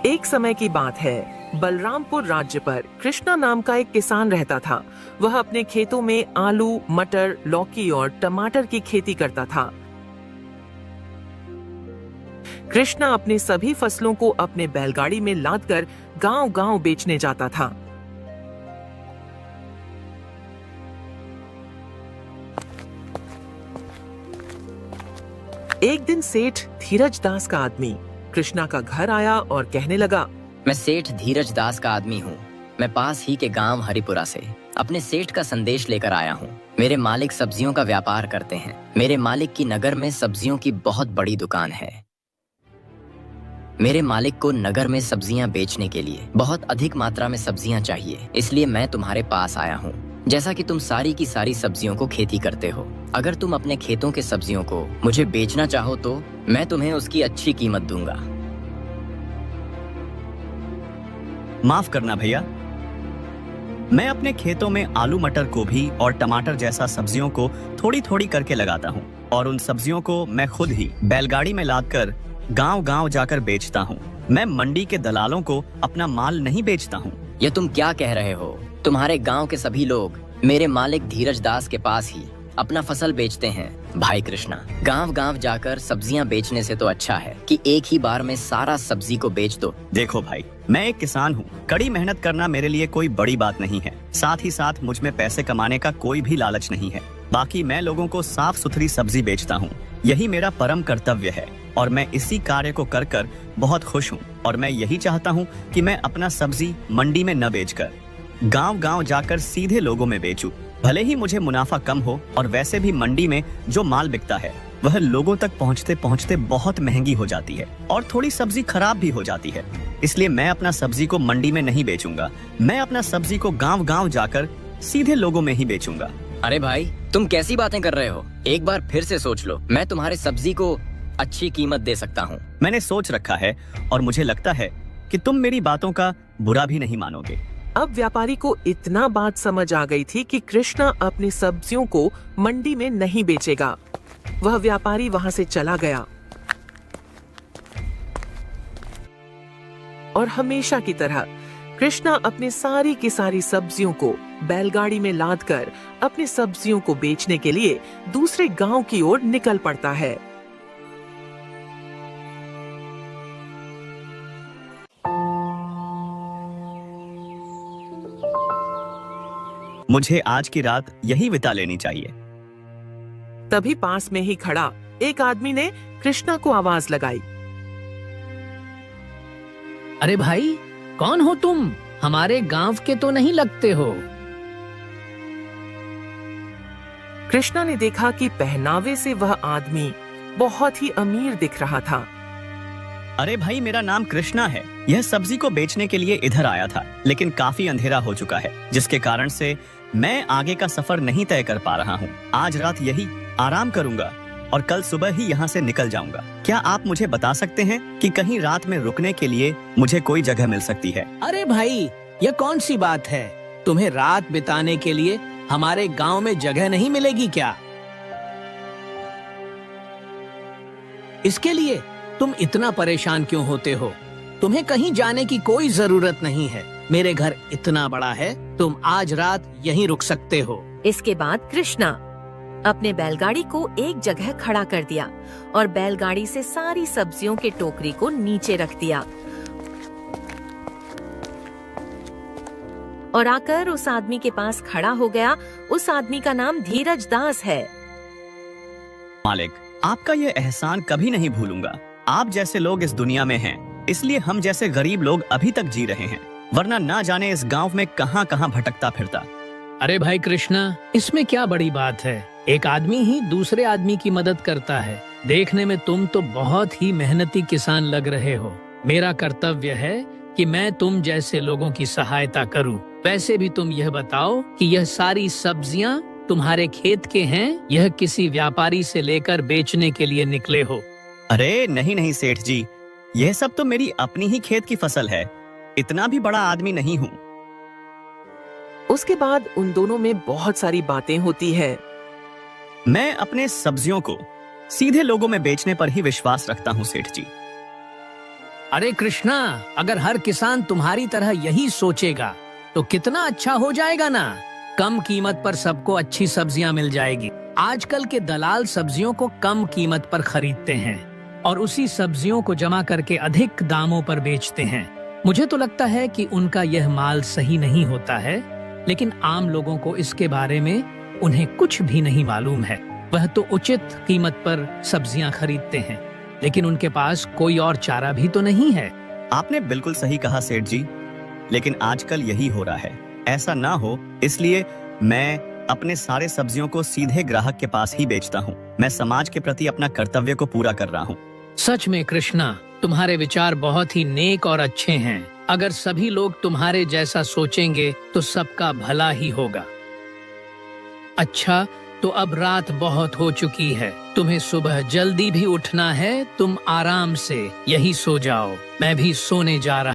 एक समय की बात है, बलरामपुर राज्य पर कृष्णा नाम का एक किसान रहता था। वह अपने खेतों में आलू, मटर, लौकी और टमाटर की खेती करता था। कृष्णा अपने सभी फसलों को अपने बैलगाड़ी में लादकर गांव-गांव बेचने जाता था। एक दिन सेठ धीरज दास का आदमी कृष्णा का घर आया और कहने लगा, मैं सेठ धीरज दास का आदमी हूँ। मैं पास ही के गांव हरिपुरा से अपने सेठ का संदेश लेकर आया हूँ। मेरे मालिक सब्जियों का व्यापार करते हैं। मेरे मालिक की नगर में सब्जियों की बहुत बड़ी दुकान है। मेरे मालिक को नगर में सब्जियां बेचने के लिए बहुत अधिक मात्रा में सब्जियां चाहिए, इसलिए मैं तुम्हारे पास आया हूँ। जैसा कि तुम सारी की सारी सब्जियों को खेती करते हो, अगर तुम अपने खेतों के सब्जियों को मुझे बेचना चाहो तो मैं तुम्हें उसकी अच्छी कीमत दूंगा। माफ करना भैया, मैं अपने खेतों में आलू, मटर, गोभी और टमाटर जैसा सब्जियों को थोड़ी थोड़ी करके लगाता हूँ और उन सब्जियों को मैं खुद ही बैलगाड़ी में लादकर गांव-गांव जाकर बेचता हूँ। मैं मंडी के दलालों को अपना माल नहीं बेचता हूँ। ये तुम क्या कह रहे हो? तुम्हारे गांव के सभी लोग मेरे मालिक धीरज दास के पास ही अपना फसल बेचते हैं। भाई कृष्णा, गांव-गांव जाकर सब्जियां बेचने से तो अच्छा है कि एक ही बार में सारा सब्जी को बेच दो। देखो भाई, मैं एक किसान हूँ। कड़ी मेहनत करना मेरे लिए कोई बड़ी बात नहीं है। साथ ही साथ मुझ में पैसे कमाने का कोई भी लालच नहीं है। बाकी मैं लोगों को साफ सुथरी सब्जी बेचता हूँ। यही मेरा परम कर्तव्य है और मैं इसी कार्य को कर कर बहुत खुश हूँ। और मैं यही चाहता हूँ कि मैं अपना सब्जी मंडी में न बेचकर गांव-गांव जाकर सीधे लोगों में बेचूं। भले ही मुझे मुनाफा कम हो और वैसे भी मंडी में जो माल बिकता है वह लोगों तक पहुँचते पहुँचते बहुत महंगी हो जाती है और थोड़ी सब्जी खराब भी हो जाती है। इसलिए मैं अपना सब्जी को मंडी में नहीं बेचूंगा। मैं अपना सब्जी को गांव-गांव जाकर सीधे लोगों में ही बेचूंगा। अरे भाई, तुम कैसी बातें कर रहे हो? एक बार फिर से सोच लो। मैं तुम्हारे सब्जी को अच्छी कीमत दे सकता हूँ। मैंने सोच रखा है और मुझे लगता है कि तुम मेरी बातों का बुरा भी नहीं मानोगे। अब व्यापारी को इतना बात समझ आ गई थी कि कृष्णा अपनी सब्जियों को मंडी में नहीं बेचेगा। वह व्यापारी वहां से चला गया और हमेशा की तरह कृष्णा अपनी सारी की सारी सब्जियों को बैलगाड़ी में लादकर अपनी सब्जियों को बेचने के लिए दूसरे गांव की ओर निकल पड़ता है। मुझे आज की रात यही बिता लेनी चाहिए। तभी पास में ही खड़ा एक आदमी ने कृष्णा को आवाज लगाई, अरे भाई, कौन हो तुम? हमारे गांव के तो नहीं लगते हो। कृष्णा ने देखा कि पहनावे से वह आदमी बहुत ही अमीर दिख रहा था। अरे भाई, मेरा नाम कृष्णा है। यह सब्जी को बेचने के लिए इधर आया था, लेकिन काफी अंधेरा हो चुका है, जिसके कारण से मैं आगे का सफर नहीं तय कर पा रहा हूँ। आज रात यही आराम करूंगा और कल सुबह ही यहाँ से निकल जाऊंगा। क्या आप मुझे बता सकते हैं कि कहीं रात में रुकने के लिए मुझे कोई जगह मिल सकती है? अरे भाई, यह कौन सी बात है? तुम्हें रात बिताने के लिए हमारे गांव में जगह नहीं मिलेगी क्या? इसके लिए तुम इतना परेशान क्यों होते हो? तुम्हें कहीं जाने की कोई जरूरत नहीं है। मेरे घर इतना बड़ा है, तुम आज रात यहीं रुक सकते हो। इसके बाद कृष्णा अपने बैलगाड़ी को एक जगह खड़ा कर दिया और बैलगाड़ी से सारी सब्जियों के टोकरी को नीचे रख दिया और आकर उस आदमी के पास खड़ा हो गया। उस आदमी का नाम धीरज दास है। मालिक, आपका ये एहसान कभी नहीं भूलूंगा। आप जैसे लोग इस दुनिया में हैं, इसलिए हम जैसे गरीब लोग अभी तक जी रहे हैं, वरना ना जाने इस गांव में कहां कहां भटकता फिरता। अरे भाई कृष्णा, इसमें क्या बड़ी बात है? एक आदमी ही दूसरे आदमी की मदद करता है। देखने में तुम तो बहुत ही मेहनती किसान लग रहे हो। मेरा कर्तव्य है कि मैं तुम जैसे लोगों की सहायता करूं। वैसे भी तुम यह बताओ कि यह सारी सब्जियां तुम्हारे खेत के हैं, यह किसी व्यापारी से लेकर बेचने के लिए निकले हो? अरे नहीं नहीं सेठ जी, यह सब तो मेरी अपनी ही खेत की फसल है। इतना भी बड़ा आदमी नहीं हूँ। उसके बाद उन दोनों में बहुत सारी बातें होती है। मैं अपने सब्जियों को सीधे लोगों में बेचने पर ही विश्वास रखता हूँ सेठ जी। अरे कृष्णा, अगर हर किसान तुम्हारी तरह यही सोचेगा तो कितना अच्छा हो जाएगा ना। कम कीमत पर सबको अच्छी सब्जियां मिल जाएगी। आजकल के दलाल सब्जियों को कम कीमत पर खरीदते हैं और उसी सब्जियों को जमा करके अधिक दामों पर बेचते हैं। मुझे तो लगता है कि उनका यह माल सही नहीं होता है, लेकिन आम लोगों को इसके बारे में उन्हें कुछ भी नहीं मालूम है। वह तो उचित कीमत पर सब्जियां खरीदते हैं, लेकिन उनके पास कोई और चारा भी तो नहीं है। आपने बिल्कुल सही कहा सेठ जी, लेकिन आजकल यही हो रहा है। ऐसा ना हो इसलिए मैं अपने सारे सब्जियों को सीधे ग्राहक के पास ही बेचता हूँ। मैं समाज के प्रति अपना कर्तव्य को पूरा कर रहा हूँ। सच में कृष्णा, तुम्हारे विचार बहुत ही नेक और अच्छे हैं। अगर सभी लोग तुम्हारे जैसा सोचेंगे तो सबका भला ही होगा। अच्छा, तो अब रात बहुत हो चुकी है, तुम्हें सुबह जल्दी भी उठना है। तुम आराम से यही सो जाओ, मैं भी सोने जा रहा